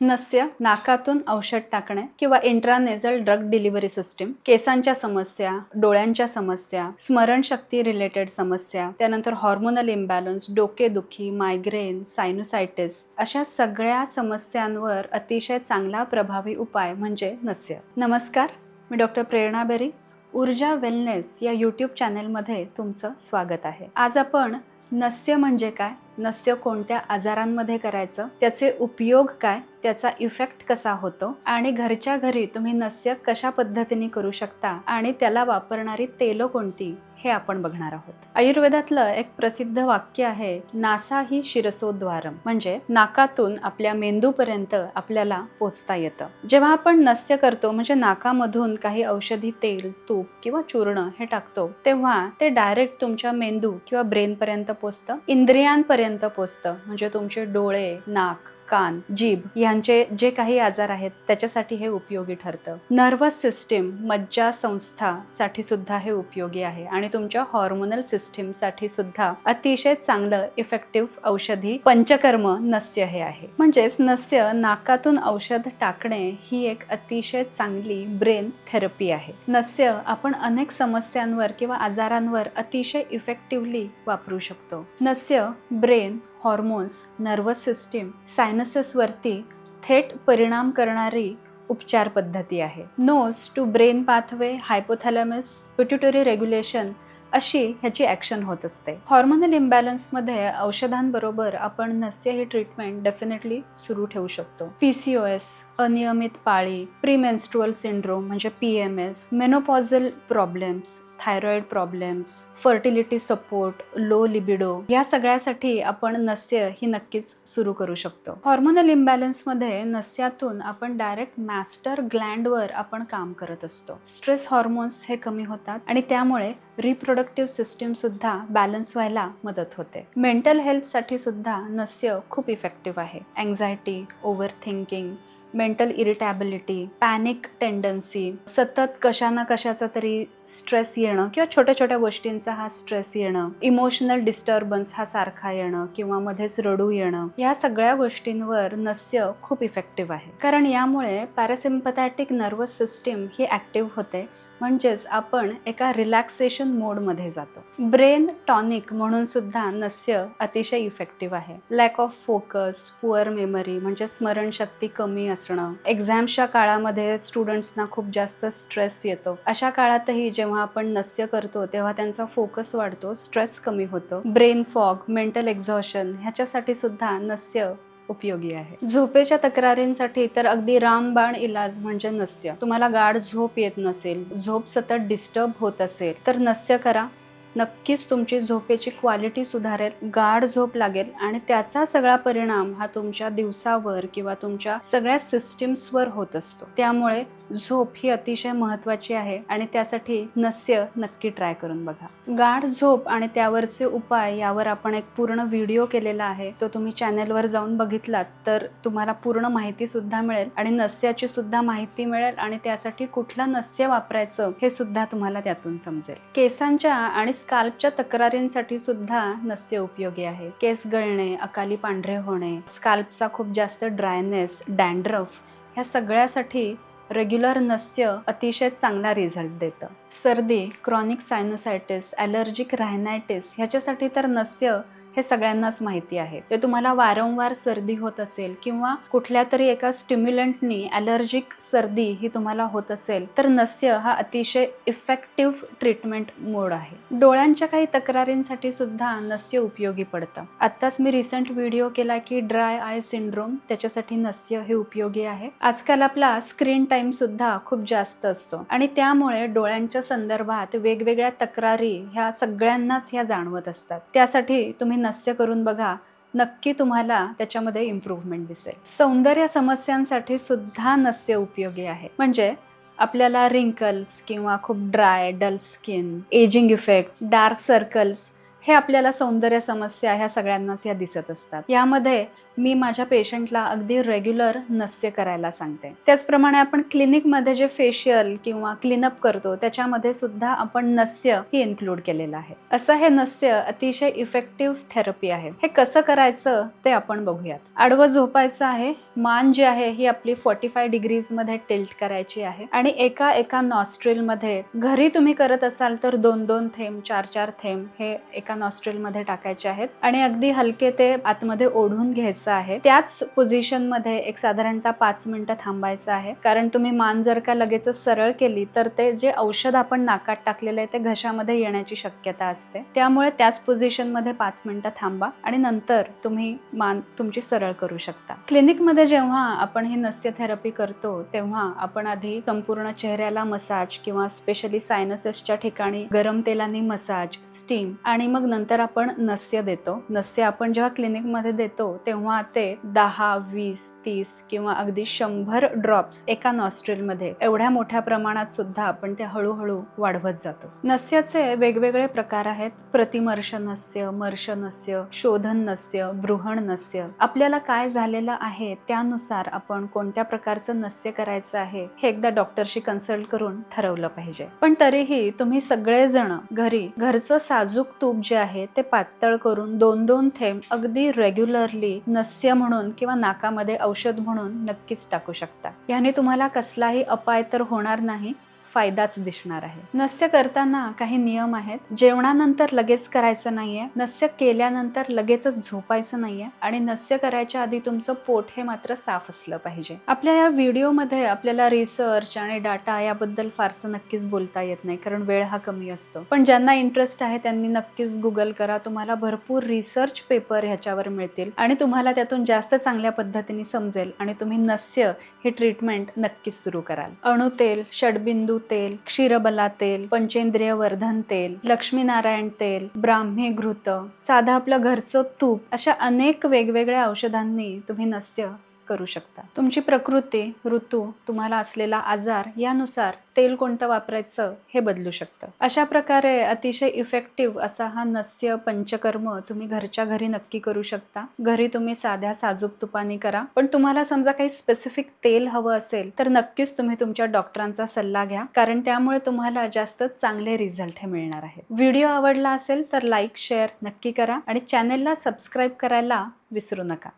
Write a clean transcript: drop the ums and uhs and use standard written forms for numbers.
नस्य नाकातून औषध टाकणे किंवा इंट्रानेझल ड्रग डिलिव्हरी सिस्टीम, केसांच्या समस्या, डोळ्यांच्या समस्या, स्मरणशक्ती रिलेटेड समस्या, त्यानंतर हॉर्मोनल इम्बॅलन्स, डोकेदुखी, मायग्रेन, सायनुसायटिस अशा सगळ्या समस्यांवर अतिशय चांगला प्रभावी उपाय म्हणजे नस्य. नमस्कार, मी डॉक्टर प्रेरणा बेरी, ऊर्जा वेलनेस या यूट्यूब चॅनेलमध्ये तुमचं स्वागत आहे. आज आपण नस्य म्हणजे काय, नस्य कोणत्या आजारांमध्ये करायचं, त्याचे उपयोग काय, त्याचा इफेक्ट कसा होतो आणि घरच्या घरी तुम्ही नस्य कशा पद्धतीने करू शकता आणि त्याला वापरणारी तेलं कोणती हे आपण बघणार आहोत. आयुर्वेदातलं एक प्रसिद्ध वाक्य आहे, नासा ही शिरसोद्वारम, म्हणजे नाकातून आपल्या मेंदूपर्यंत आपल्याला पोचता येतं. जेव्हा आपण नस्य करतो म्हणजे नाकामधून काही औषधी तेल, तूप किंवा चूर्ण हे टाकतो, तेव्हा ते डायरेक्ट तुमच्या मेंदू किंवा ब्रेन पर्यंत पोचतं, इंद्रियांपर्यंत पोचतं, म्हणजे तुमचे डोळे, नाक, कान, जीभ यांचे जे काही आजार आहेत त्याच्यासाठी हे उपयोगी ठरतं. नर्वस सिस्टीम, मज्जा संस्थासाठी सुद्धा हे उपयोगी आहे आणि तुमच्या हॉर्मोनल सिस्टीम साठी सुद्धा अतिशय चांगलं इफेक्टिव्ह औषधी पंचकर्म नस्य हे आहे. म्हणजेच नस्य नाकातून औषध टाकणे ही एक अतिशय चांगली ब्रेन थेरपी आहे. नस्य आपण अनेक समस्यांवर किंवा आजारांवर अतिशय इफेक्टिव्हली वापरू शकतो. नस्य ब्रेन, हॉर्मोन्स, नर्वस सिस्टीम, सायनसेसवरती थेट परिणाम करणारी उपचार पद्धती आहे. Nose to brain pathway, hypothalamus, pituitary regulation अशी ह्याची ॲक्शन होत असते. हॉर्मोनल इम्बॅलन्समध्ये औषधांबरोबर आपण नस्य ही ट्रीटमेंट डेफिनेटली सुरू ठेवू शकतो. PCOS, अनियमित पाळी, प्रीमेन्स्ट्रुअल सिंड्रोम म्हणजे PMS, menopausal problems, thyroid problems, fertility support, low libido या सगळ्यासाठी आपण नस्य ही नक्कीच सुरू करू शकतो. हॉर्मोनल इम्बॅलन्समध्ये नस्यातून आपण डायरेक्ट मास्टर ग्लँडवर आपण काम करत असतो. स्ट्रेस हॉर्मोन्स हे कमी होतात आणि त्यामुळे रिप्रोडक्टिव्ह सिस्टीम सुद्धा बॅलन्स व्हायला मदत होते. मेंटल हेल्थसाठी सुद्धा नस्य खूप इफेक्टिव्ह आहे. Anxiety, over thinking, mental irritability, panic tendency, सतत कशा ना कशाचा तरी स्ट्रेस येणं किंवा छोट्या छोट्या गोष्टींचा हा स्ट्रेस येणं, इमोशनल डिस्टर्बन्स हा सारखा येणं किंवा मध्येच रडू येणं, या सगळ्या गोष्टींवर नस्य खूप इफेक्टिव्ह आहे. कारण यामुळे पॅरासिम्पथॅटिक नर्वस सिस्टीम ही ॲक्टिव्ह होते, म्हणजेच आपण एका रिलॅक्सेशन मोडमध्ये जातो. ब्रेन टॉनिक म्हणून सुद्धा नस्य अतिशय इफेक्टिव्ह आहे. Lack of focus, poor memory म्हणजे स्मरणशक्ती कमी असणं, एक्झाम्सच्या काळामध्ये स्टुडंट्सना खूप जास्त स्ट्रेस येतो, अशा काळातही जेव्हा आपण नस्य करतो तेव्हा त्यांचा फोकस वाढतो, स्ट्रेस कमी होतो. ब्रेन फॉग, मेंटल एक्झॉशन ह्याच्यासाठी सुद्धा नस्य उपयोगी आहे. झोपेच्या तक्रारींसाठी तर अगदी रामबाण इलाज म्हणजे नस्य. तुम्हाला गाढ झोप येत नसेल, झोप सतत डिस्टर्ब होत असेल तर नस्य करा, नक्कीच तुमची झोपेची क्वालिटी सुधारेल, गाढ झोप लागेल आणि त्याचा सगळा परिणाम हा तुमच्या दिवसावर किंवा तुमच्या सगळ्या सिस्टीम्सवर होत असतो. त्यामुळे झोप ही अतिशय महत्त्वाची आहे आणि त्यासाठी नस्य नक्की ट्राय करून बघा. गाढ झोप आणि त्यावरचे उपाय यावर आपण एक पूर्ण व्हिडिओ केलेला आहे, तो तुम्ही चॅनेलवर जाऊन बघितलात तर तुम्हाला पूर्ण माहिती सुद्धा मिळेल आणि नस्याची सुद्धा माहिती मिळेल आणि त्यासाठी कुठलं नस्य वापरायचं हे सुद्धा तुम्हाला त्यातून समजेल. केसांच्या आणि स्काल्पच्या तक्रारींसाठी सुद्धा नस्य उपयोगी आहे. केस गळणे, अकाली पांढरे होणे, स्काल्पचा खूप जास्त ड्रायनेस, डॅन्ड्रफ ह्या सगळ्यासाठी रेग्युलर नस्य अतिशय चांगला रिझल्ट देतं. सर्दी, क्रॉनिक सायनुसायटिस, ॲलर्जिक रायनायटिस ह्याच्यासाठी तर नस्य हे सगळ्यांनाच माहिती आहे. ते तुम्हाला वारंवार सर्दी होत असेल किंवा कुठल्या तरी एका स्टिम्युलंटनी ॲलर्जिक सर्दी ही तुम्हाला होत असेल तर नस्य हा अतिशय इफेक्टिव्ह ट्रीटमेंट मोड आहे. डोळ्यांच्या काही तक्रारींसाठी सुद्धा नस्य उपयोगी पडतं. आत्ताच मी रिसेंट व्हिडिओ केला की ड्राय आय सिंड्रोम, त्याच्यासाठी नस्य हे उपयोगी आहे. आजकाल आपला स्क्रीन टाइम सुद्धा खूप जास्त असतो आणि त्यामुळे डोळ्यांच्या संदर्भात वेगवेगळ्या तक्रारी ह्या सगळ्यांनाच ह्या जाणवत असतात. त्यासाठी तुम्ही नस्य करून बघा, नक्की तुम्हाला त्याच्यामध्ये इम्प्रूव्हमेंट दिसेल. सौंदर्य समस्यांसाठी सुद्धा नस्य उपयोगी आहे. म्हणजे आपल्याला रिंकल्स किंवा खूप dry, dull skin, ageing effect, dark circles हे आपल्याला सौंदर्य समस्या ह्या सगळ्यांनाच या दिसत असतात. यामध्ये मी माझ्या पेशंटला अगदी रेग्युलर नस्य करायला सांगते. त्याचप्रमाणे आपण क्लिनिकमध्ये जे फेशियल किंवा क्लीनअप करतो त्याच्यामध्ये सुद्धा आपण नस्य ही इन्क्लूड केलेलं आहे. असं हे नस्य अतिशय इफेक्टिव्ह थेरपी आहे. हे कसं करायचं ते आपण बघूयात. आडवं झोपायचं आहे. मान जी आहे ही आपली 45 डिग्रीज मध्ये टिल्ट करायची आहे आणि एका नॉस्ट्रिल मध्ये, घरी तुम्ही करत असाल तर 2-2 थेंब 4-4 थेंब हे एका नॉस्ट्रिल मध्ये टाकायचे आहेत आणि अगदी हलके ते आतमध्ये ओढून घ्यायचं आहे. त्याच पोझिशन मध्ये एक साधारणतः 5 मिनिटं थांबायचं आहे. कारण तुम्ही मान जर का लगेच सरळ केली तर ते जे औषध आपण नाकात टाकलेलं आहे ते घशामध्ये येण्याची शक्यता असते. त्यामुळे त्याच पोझिशन मध्ये 5 मिनिटं थांबा आणि नंतर तुम्ही मान तुमची सरळ करू शकता. क्लिनिकमध्ये जेव्हा आपण ही नस्य थेरपी करतो तेव्हा आपण आधी संपूर्ण चेहऱ्याला मसाज किंवा स्पेशली सायनसेसच्या ठिकाणी गरम तेलाने मसाज, स्टीम आणि मग नंतर आपण नस्य देतो. नस्य आपण जेव्हा क्लिनिकमध्ये देतो तेव्हा ते 10, 20, 30 किंवा अगदी 100 ड्रॉप्स एका नॉस्ट्रिलमध्ये एवढ्या मोठ्या प्रमाणात सुद्धा आपण ते हळूहळू वाढवत जातो. नस्याचे वेगवेगळे प्रकार आहेत. प्रतिमर्श नस्य, मर्श नस्य, शोधन नस्य, बृहण नस्य. आपल्याला काय झालेलं आहे त्यानुसार आपण कोणत्या प्रकारचं नस्य करायचं आहे हे एकदा डॉक्टरशी कन्सल्ट करून ठरवलं पाहिजे. पण तरीही तुम्ही सगळेजण घरी घरचं साजूक तूप जे आहे ते पातळ करून 2-2 थेंब अगदी रेग्युलरली नस्य म्हणून किंवा नाकामध्ये औषध म्हणून नक्कीच टाकू शकता. याने तुम्हाला कसलाही अपाय तर होणार नाही, फायदाच दिसणार आहे. नस्य करताना काही नियम आहेत. जेवणानंतर लगेच करायचं नाहीये, नस्य केल्यानंतर लगेचच झोपायचं नाहीये आणि नस्य करायच्या आधी तुमचं पोट हे मात्र साफ असलं पाहिजे. आपल्या या व्हिडिओमध्ये आपल्याला रिसर्च आणि डाटा याबद्दल फारसं नक्कीच बोलता येत नाही कारण वेळ हा कमी असतो. पण ज्यांना इंटरेस्ट आहे त्यांनी नक्कीच गुगल करा. तुम्हाला भरपूर रिसर्च पेपर ह्याच्यावर मिळतील आणि तुम्हाला त्यातून जास्त चांगल्या पद्धतीने समजेल आणि तुम्ही नस्य हे ट्रीटमेंट नक्कीच सुरू कराल. अणुतेल, षडबिंदू तेल, क्षीरबला तेल, पंचेंद्रिय वर्धन तेल, लक्ष्मीनारायण तेल, ब्राह्मी घृत, साधा आपलं घरचं तूप, अशा अनेक वेगवेगळ्या औषधांनी तुम्ही नस्य करू शकता. तुमची प्रकृती, ऋतू, तुम्हाला असलेला आजार यानुसार तेल कोणतं वापरायचं हे बदलू शकतं. अशा प्रकारे अतिशय इफेक्टिव्ह असा हा नस्य पंचकर्म तुम्ही घरच्या घरी नक्की करू शकता. घरी तुम्ही साध्या साजूक तुपाने करा. पण तुम्हाला समजा काही स्पेसिफिक तेल हवं असेल तर नक्कीच तुम्ही तुमच्या डॉक्टरांचा सल्ला घ्या कारण त्यामुळे तुम्हाला जास्त चांगले रिझल्ट हे मिळणार आहेत. व्हिडिओ आवडला असेल तर लाईक, शेअर नक्की करा आणि चॅनेलला सबस्क्राईब करायला विसरू नका.